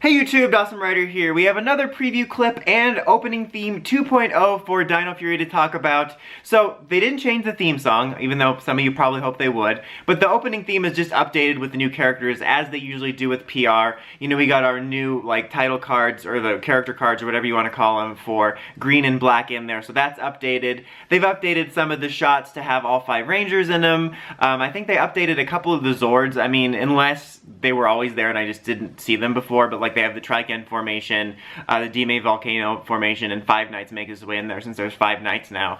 Hey YouTube, Dawson Ryder here. We have another preview clip and opening theme 2.0 for Dino Fury to talk about. So, they didn't change the theme song, even though some of you probably hope they would, but the opening theme is just updated with the new characters as they usually do with PR. You know, we got our new, like, title cards, or the character cards, or whatever you want to call them, for green and black in there, so that's updated. They've updated some of the shots to have all 5 Rangers in them. I think they updated a couple of the Zords, I mean, unless they were always there and I just didn't see them before, but like they have the Triken formation, the Dime Volcano formation, and Five Knights make his way in there since there's 5 Knights now.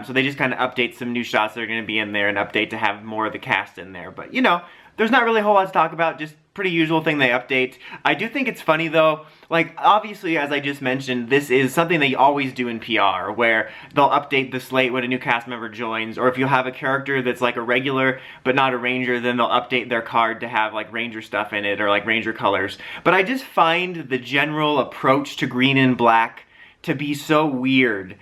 So they just kind of update some new shots that are going to be in there and update to have more of the cast in there. But you know, there's not really a whole lot to talk about, just pretty usual thing they update. I do think it's funny though, like obviously as I just mentioned, this is something they always do in PR, where they'll update the slate when a new cast member joins, or if you have a character that's like a regular but not a ranger, then they'll update their card to have like ranger stuff in it, or like ranger colors. But I just find the general approach to green and black to be so weird.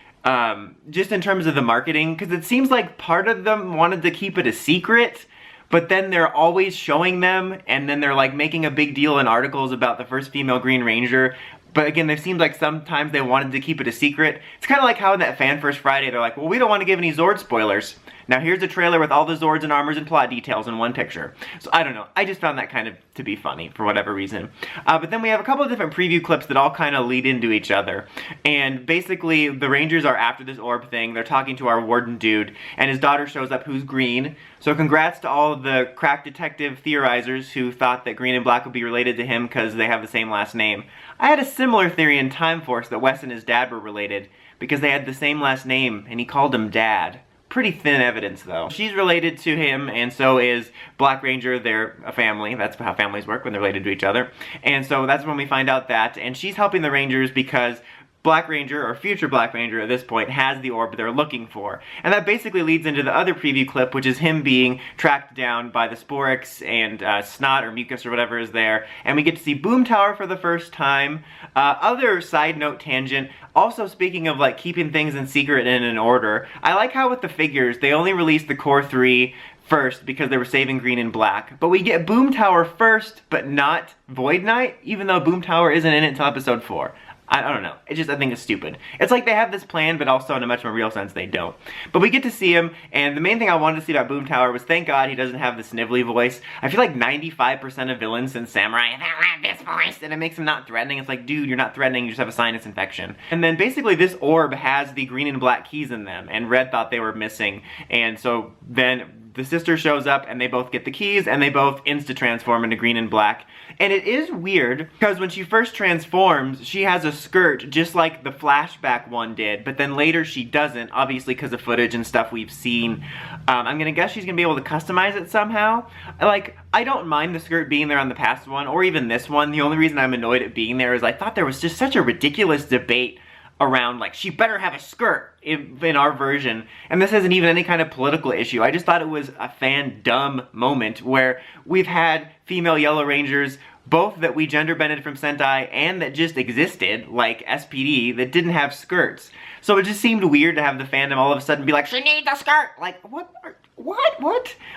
Just in terms of the marketing, because it seems like part of them wanted to keep it a secret, but then they're always showing them, and then they're like making a big deal in articles about the first female Green Ranger. But again, it seems like sometimes they wanted to keep it a secret. It's kind of like how in that Fan First Friday, they're like, well, we don't want to give any Zord spoilers. Now here's a trailer with all the Zords and armors and plot details in one picture. So I don't know, I just found that kind of to be funny for whatever reason. But then we have a couple of different preview clips that all kind of lead into each other. And basically the Rangers are after this orb thing, they're talking to our warden dude, and his daughter shows up who's green. So congrats to all of the crack detective theorizers who thought that green and black would be related to him because they have the same last name. I had a similar theory in Time Force that Wes and his dad were related because they had the same last name and he called him Dad. Pretty thin evidence though. She's related to him, and so is Black Ranger. They're a family. That's how families work when they're related to each other. And so that's when we find out that, and she's helping the Rangers because Black Ranger, or future Black Ranger at this point, has the orb they're looking for. And that basically leads into the other preview clip, which is him being tracked down by the Sporix and Snot or Mucus or whatever is there. And we get to see Boom Tower for the first time. Other side note tangent, also speaking of like keeping things in secret and in order, I like how with the figures, they only released the core 3 first because they were saving green and black. But we get Boom Tower first, but not Void Knight, even though Boom Tower isn't in it until episode 4. I don't know. I think it's stupid. It's like they have this plan, but also in a much more real sense they don't. But we get to see him, and the main thing I wanted to see about Boom Tower was thank God he doesn't have the snivelly voice. I feel like 95% of villains since Samurai have this voice, and it makes him not threatening. It's like, dude, you're not threatening, you just have a sinus infection. And then basically this orb has the green and black keys in them, and Red thought they were missing, and so then the sister shows up and they both get the keys and they both insta-transform into green and black. And it is weird because when she first transforms, she has a skirt just like the flashback one did, but then later she doesn't, obviously because of footage and stuff we've seen. I'm gonna guess she's gonna be able to customize it somehow. Like, I don't mind the skirt being there on the past one or even this one. The only reason I'm annoyed at being there is I thought there was just such a ridiculous debate around, like, she better have a skirt in our version, and this isn't even any kind of political issue. I just thought it was a fan-dumb moment where we've had female Yellow Rangers, both that we gender bended from Sentai and that just existed, like SPD, that didn't have skirts. So it just seemed weird to have the fandom all of a sudden be like, she needs a skirt! Like, what?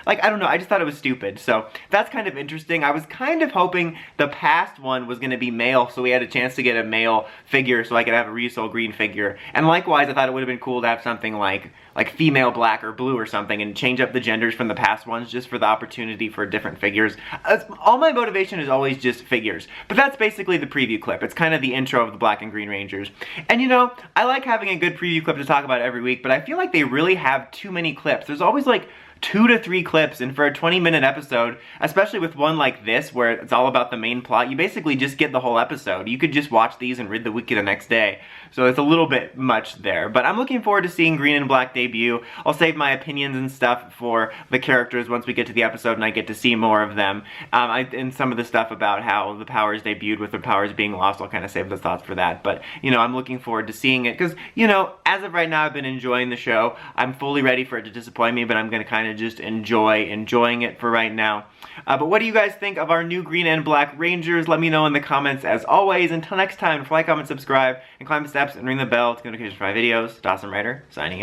Like, I don't know, I just thought it was stupid. So that's kind of interesting. I was kind of hoping the past one was going to be male, so we had a chance to get a male figure so I could have a Ryusou green figure. And likewise, I thought it would have been cool to have something like female black or blue or something and change up the genders from the past ones just for the opportunity for different figures. All my motivation is always just figures. But that's basically the preview clip. It's kind of the intro of the Black and Green Rangers. And you know, I like having a good preview clip to talk about every week, but I feel like they really have too many clips. There's always like 2 to 3 clips, and for a 20-minute episode, especially with one like this where it's all about the main plot, you basically just get the whole episode. You could just watch these and read the wiki the next day. So it's a little bit much there. But I'm looking forward to seeing Green and Black debut. I'll save my opinions and stuff for the characters once we get to the episode and I get to see more of them. And some of the stuff about how the powers debuted with the powers being lost, I'll kind of save the thoughts for that. But, you know, I'm looking forward to seeing it because, you know, as of right now, I've been enjoying the show. I'm fully ready for it to disappoint me, but I'm going to kind of just enjoying it for right now. But what do you guys think of our new Green and Black Rangers? Let me know in the comments as always. Until next time, like, comment, subscribe, and climb the steps and ring the bell to get notifications for my videos. Dawson Ryder, signing out.